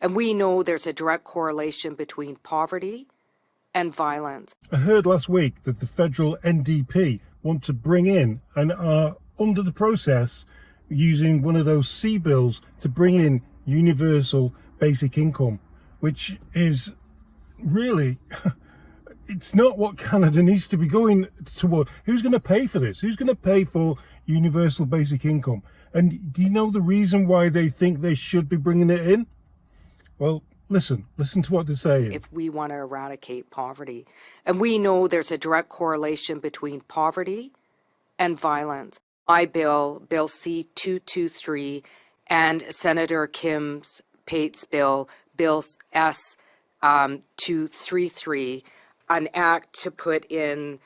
And we know there's a direct correlation between poverty and violence. I heard last week that the federal NDP want to bring in and are under the process using one of those C bills to bring in universal basic income, which is really, it's not what Canada needs to be going toward. Who's going to pay for this? Who's going to pay for universal basic income? And do you know the reason why they think they should be bringing it in? Well, listen to what they're saying. If we want to eradicate poverty, and we know there's a direct correlation between poverty and violence. My bill, Bill C-223, and Senator Kim Pate's bill, Bill S-233, an act to put in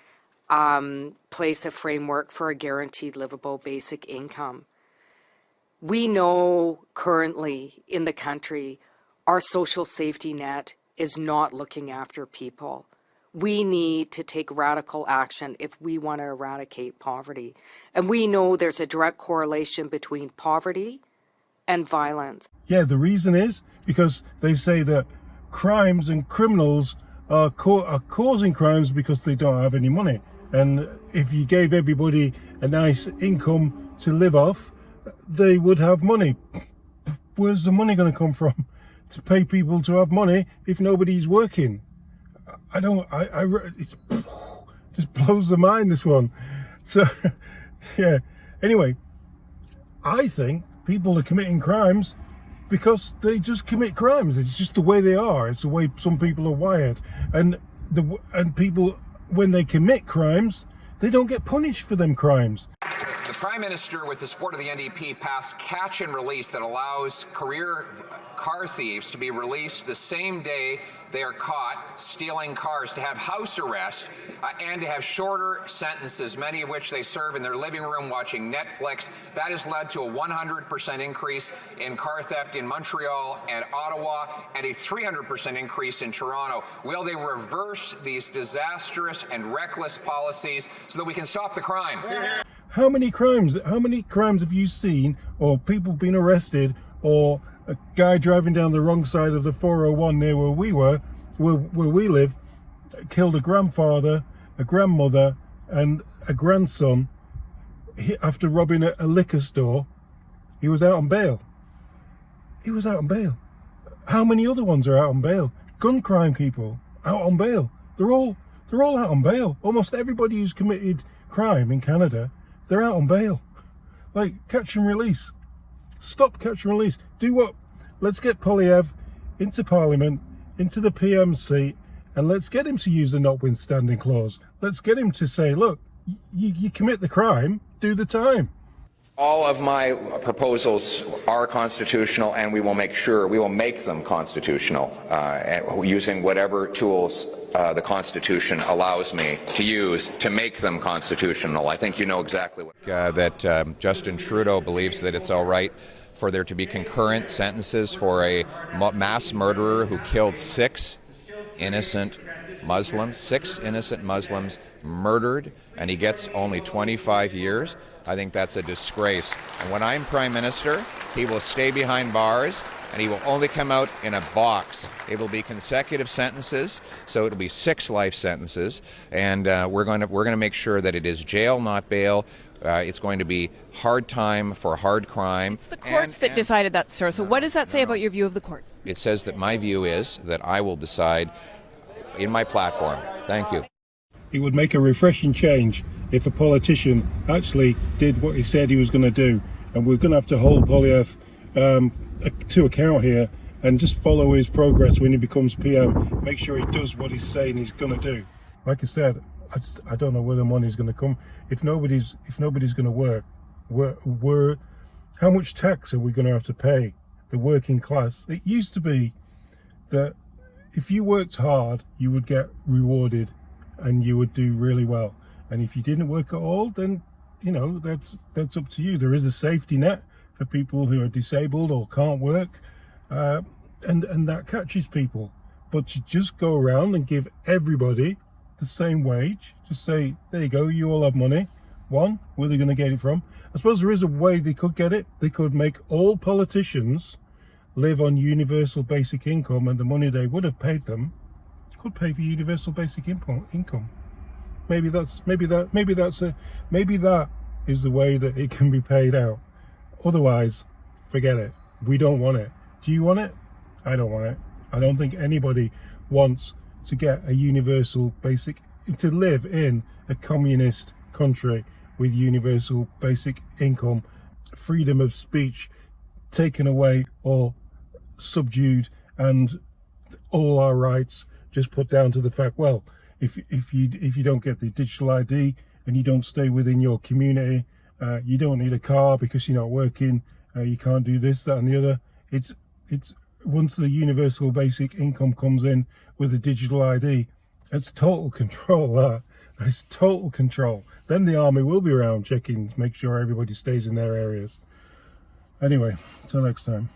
place a framework for a guaranteed livable basic income. We know currently in the country, our social safety net is not looking after people. We need to take radical action if we want to eradicate poverty. And we know there's a direct correlation between poverty and violence. Yeah, the reason is because they say that crimes and criminals are causing crimes because they don't have any money. And if you gave everybody a nice income to live off, they would have money. Where's the money going to come from to pay people to have money if nobody's working? It just blows the mind, this one. So, yeah. Anyway, I think people are committing crimes because they just commit crimes. It's just the way they are. It's the way some people are wired. And people, when they commit crimes, they don't get punished for them crimes. The Prime Minister, with the support of the NDP, passed catch and release that allows career car thieves to be released the same day they are caught stealing cars, to have house arrest and to have shorter sentences, many of which they serve in their living room watching Netflix. That has led to a 100% increase in car theft in Montreal and Ottawa and a 300% increase in Toronto. Will they reverse these disastrous and reckless policies so that we can stop the crime? How many crimes have you seen, or people being arrested, or a guy driving down the wrong side of the 401 near where we live, killed a grandfather, a grandmother, and a grandson after robbing a liquor store? He was out on bail. He was out on bail. How many other ones are out on bail? Gun crime people out on bail. They're all out on bail. Almost everybody who's committed crime in Canada, they're out on bail. Like, catch and release. Stop catch and release. Do what? Let's get Poilievre into Parliament, into the PMC, and let's get him to use the notwithstanding clause. Let's get him to say, look, you commit the crime, do the time. All of my proposals are constitutional, and we will make them constitutional using whatever tools the Constitution allows me to use to make them constitutional. I think you know exactly what. That Justin Trudeau believes that it's all right for there to be concurrent sentences for a mass murderer who killed six innocent Muslims murdered, and he gets only 25 years. I think that's a disgrace. And when I'm Prime Minister, he will stay behind bars, and he will only come out in a box. It will be consecutive sentences, so it'll be 6 life sentences, and we're going to make sure that it is jail, not bail. It's going to be hard time for hard crime. It's the courts that decided that, sir. So what does that say about your view of the courts? It says that my view is that I will decide in my platform. Thank you. It would make a refreshing change if a politician actually did what he said he was going to do. And we're going to have to hold Poilievre to account here and just follow his progress when he becomes PM. Make sure he does what he's saying he's going to do. Like I said, I don't know where the money's going to come. If nobody's going to work, how much tax are we going to have to pay the working class? It used to be that if you worked hard, you would get rewarded and you would do really well. And if you didn't work at all, then, you know, that's up to you. There is a safety net for people who are disabled or can't work, and that catches people. But to just go around and give everybody the same wage, just say, there you go, you all have money. One, where are they going to get it from? I suppose there is a way they could get it. They could make all politicians live on universal basic income, and the money they would have paid them could pay for universal basic income. Maybe that is the way that it can be paid out. Otherwise, forget it. We don't want it. Do you want it? I don't want it. I don't think anybody wants to get a universal basic, to live in a communist country with universal basic income, freedom of speech taken away or subdued, and all our rights just put down to the fact, well, if you don't get the digital ID and you don't stay within your community, you don't need a car because you're not working, you can't do this, that and the other. It's once the universal basic income comes in with a digital ID, it's total control. It's total control. Then the army will be around checking to make sure everybody stays in their areas. Anyway, till next time.